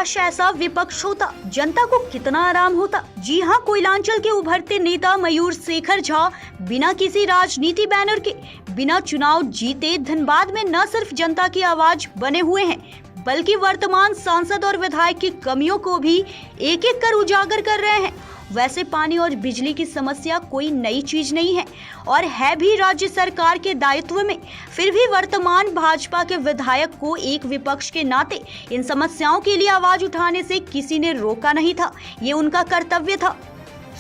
काश ऐसा विपक्ष होता, जनता को कितना आराम होता। जी हां, कोयलांचल के उभरते नेता मयूर शेखर झा बिना किसी राजनीति बैनर के, बिना चुनाव जीते धनबाद में न सिर्फ जनता की आवाज बने हुए हैं, बल्कि वर्तमान सांसद और विधायक की कमियों को भी एक एक कर उजागर कर रहे हैं। वैसे पानी और बिजली की समस्या कोई नई चीज नहीं है और है भी राज्य सरकार के दायित्व में। फिर भी वर्तमान भाजपा के विधायक को एक विपक्ष के नाते इन समस्याओं के लिए आवाज उठाने से किसी ने रोका नहीं था। ये उनका कर्तव्य था।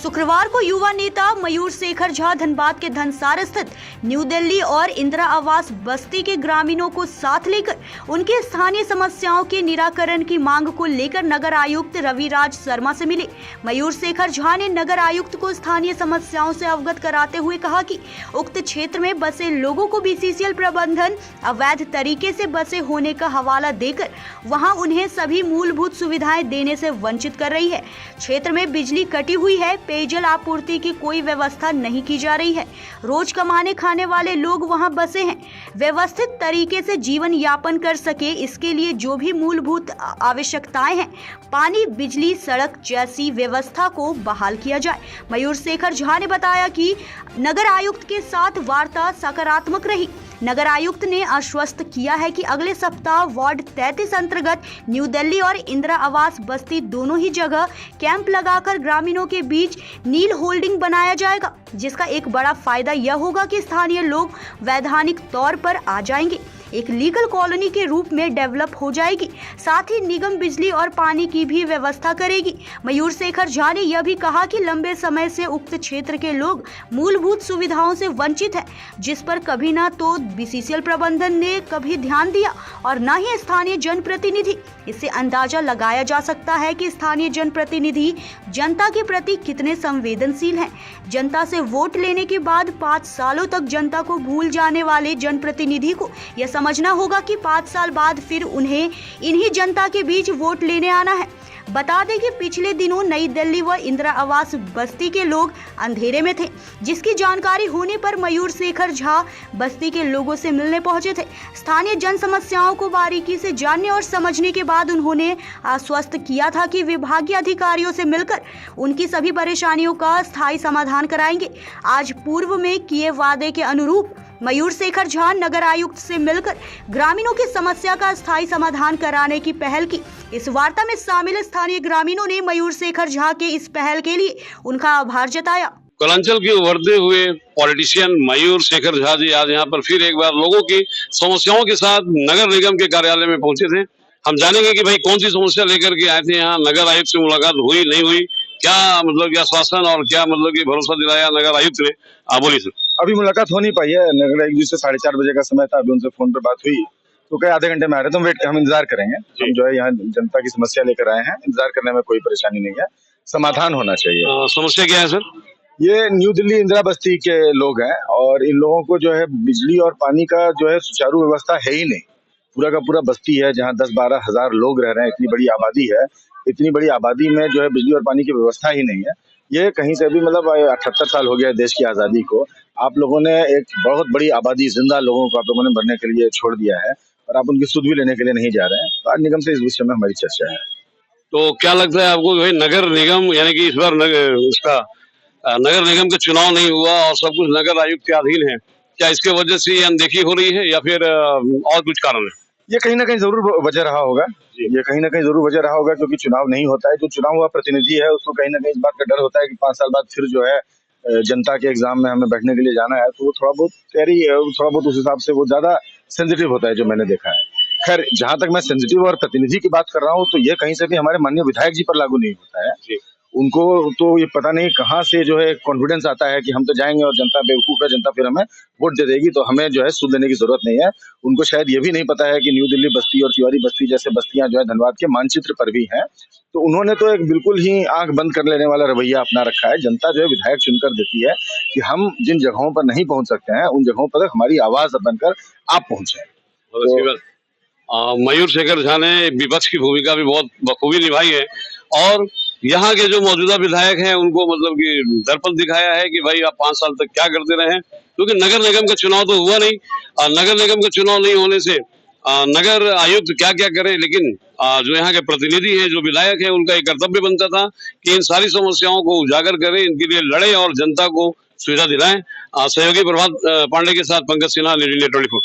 शुक्रवार को युवा नेता मयूर शेखर झा धनबाद के धनसार स्थित न्यू दिल्ली और इंदिरा आवास बस्ती के ग्रामीणों को साथ लेकर उनके स्थानीय समस्याओं के निराकरण की मांग को लेकर नगर आयुक्त रविराज शर्मा से मिले। मयूर शेखर झा ने नगर आयुक्त को स्थानीय समस्याओं से अवगत कराते हुए कहा कि उक्त क्षेत्र में बसे लोगों को बीसीसीएल प्रबंधन अवैध तरीके से बसे होने का हवाला देकर वहां उन्हें सभी मूलभूत सुविधाएं देने से वंचित कर रही है। क्षेत्र में बिजली कटी हुई है, पेयजल आपूर्ति की कोई व्यवस्था नहीं की जा रही है। रोज कमाने खाने वाले लोग वहां बसे हैं। व्यवस्थित तरीके से जीवन यापन कर सके, इसके लिए जो भी मूलभूत आवश्यकताएं हैं, पानी, बिजली, सड़क जैसी व्यवस्था को बहाल किया जाए। मयूर शेखर झा ने बताया कि नगर आयुक्त के साथ वार्ता सकारात्मक रही। नगर आयुक्त ने आश्वस्त किया है कि अगले सप्ताह वार्ड 33 अंतर्गत न्यू दिल्ली और इंदिरा आवास बस्ती दोनों ही जगह कैंप लगाकर ग्रामीणों के बीच नील होल्डिंग बनाया जाएगा, जिसका एक बड़ा फायदा यह होगा कि स्थानीय लोग वैधानिक तौर पर आ जाएंगे, एक लीगल कॉलोनी के रूप में डेवलप हो जाएगी। साथ ही निगम बिजली और पानी की भी व्यवस्था करेगी। मयूर शेखर झा ने यह भी कहा कि लंबे समय से उक्त क्षेत्र के लोग मूलभूत सुविधाओं से वंचित है, जिस पर कभी ना तो बीसीसीएल प्रबंधन ने कभी ध्यान दिया और न ही स्थानीय जनप्रतिनिधि। इससे अंदाजा लगाया जा सकता है कि स्थानीय जनप्रतिनिधि जनता के प्रति कितने संवेदनशील हैं। जनता से वोट लेने के बाद 5 सालों तक जनता को भूल जाने वाले जनप्रतिनिधि को यह समझना होगा कि 5 साल बाद फिर उन्हें इन्हीं जनता के बीच वोट लेने आना है। बता दें कि पिछले दिनों नई दिल्ली व इंदिरा आवास बस्ती के लोग अंधेरे में थे, जिसकी जानकारी होने पर मयूर शेखर झा बस्ती के लोगों से मिलने पहुंचे थे। स्थानीय जन समस्याओं को बारीकी से जानने और समझने के बाद उन्होंने आश्वस्त किया था कि विभागीय अधिकारियों से मिलकर उनकी सभी परेशानियों का स्थायी समाधान कराएंगे। आज पूर्व में किए वादे के अनुरूप मयूर शेखर झा नगर आयुक्त से मिलकर ग्रामीणों की समस्या का स्थायी समाधान कराने की पहल की। इस वार्ता में शामिल स्थानीय ग्रामीणों ने मयूर शेखर झा के इस पहल के लिए उनका आभार जताया। कोयलांचल के उभरते हुए पॉलिटिशियन मयूर शेखर झा जी आज यहाँ पर फिर एक बार लोगों की समस्याओं के साथ नगर निगम के कार्यालय में पहुंचे थे। हम जानेंगे कि भाई कौन सी समस्या लेकर के आए थे यहाँ, नगर आयुक्त से मुलाकात हुई नहीं हुई, क्या मतलब क्या आश्वासन और क्या मतलब की भरोसा दिलाया नगर आयुक्त ने। बोलिए सर। अभी मुलाकात हो नहीं पाई है। नगर आयुक्त जी से 4:30 बजे का समय था, अभी उनसे फोन पर बात हुई तो कई आधे घंटे में आ रहे, तो हम इंतजार करेंगे। हम जो है यहाँ जनता की समस्या लेकर आए हैं, इंतजार करने में कोई परेशानी नहीं है, समाधान होना चाहिए। समस्या क्या है सर? ये न्यू दिल्ली इंदिरा बस्ती के लोग हैं और इन लोगों को जो है बिजली और पानी का जो है सुचारू व्यवस्था है ही नहीं। पूरा का पूरा बस्ती है जहाँ 10-12 हजार लोग रह रहे हैं, इतनी बड़ी आबादी है। इतनी बड़ी आबादी में जो है बिजली और पानी की व्यवस्था ही नहीं है। ये कहीं से भी मतलब 78 साल हो गया देश की आजादी को, आप लोगों ने एक बहुत बड़ी आबादी जिंदा लोगों को आप लोगों ने मरने के लिए छोड़ दिया है और आप उनकी सुध भी लेने के लिए नहीं जा रहे हैं। तो आज निगम से इस विषय में हमारी चर्चा है। तो क्या लगता है आपको भाई नगर निगम यानी कि इस बार नगर निगम का चुनाव नहीं हुआ और सब कुछ नगर आयुक्त के अधीन है, क्या इसके वजह से ये अनदेखी हो रही है या फिर और कुछ कारण है? ये कहीं ना कहीं जरूर वजह रहा होगा, ये कहीं ना कहीं जरूर वजह रहा होगा, क्योंकि चुनाव नहीं होता है। जो चुनाव हुआ प्रतिनिधि है उसको कहीं ना कहीं इस बात का डर होता है कि 5 साल बाद फिर जो है जनता के एग्जाम में हमें बैठने के लिए जाना है, तो वो थोड़ा बहुत उस हिसाब से वो ज्यादा सेंसिटिव होता है, जो मैंने देखा है। खैर, जहां तक मैं सेंसिटिव और प्रतिनिधि की बात कर रहा हूँ, तो ये कहीं से भी हमारे माननीय विधायक जी पर लागू नहीं होता है। उनको तो ये पता नहीं कहाँ से जो है कॉन्फिडेंस आता है कि हम तो जाएंगे और जनता बेवकूफ है, जनता फिर हमें वोट दे देगी, तो हमें जो है सुध लेने की जरूरत नहीं है। उनको शायद ये भी नहीं पता है कि न्यू दिल्ली बस्ती और तिवारी बस्ती जैसे बस्तियां जो है धनबाद के मानचित्र पर भी हैं। तो उन्होंने तो एक बिल्कुल ही आंख बंद कर लेने वाला रवैया अपना रखा है। जनता जो है विधायक चुनकर देती है कि हम जिन जगहों पर नहीं पहुंच सकते हैं उन जगहों पर हमारी आवाज बनकर आप पहुंचे। मयूर शेखर झा ने विपक्ष की भूमिका भी बहुत बखूबी निभाई है और यहाँ के जो मौजूदा विधायक हैं उनको मतलब कि दर्पण दिखाया है कि भाई आप 5 साल तक क्या करते रहे, क्योंकि नगर निगम का चुनाव तो हुआ नहीं और नगर निगम का चुनाव नहीं होने से नगर आयुक्त क्या क्या करे, लेकिन जो यहाँ के प्रतिनिधि हैं, जो विधायक हैं, उनका एक कर्तव्य बनता था कि इन सारी समस्याओं को उजागर करें, इनके लिए लड़े और जनता को सुविधा दिलाएं। सहयोगी प्रभात पांडे के साथ पंकज सिन्हा, निर्णय 24।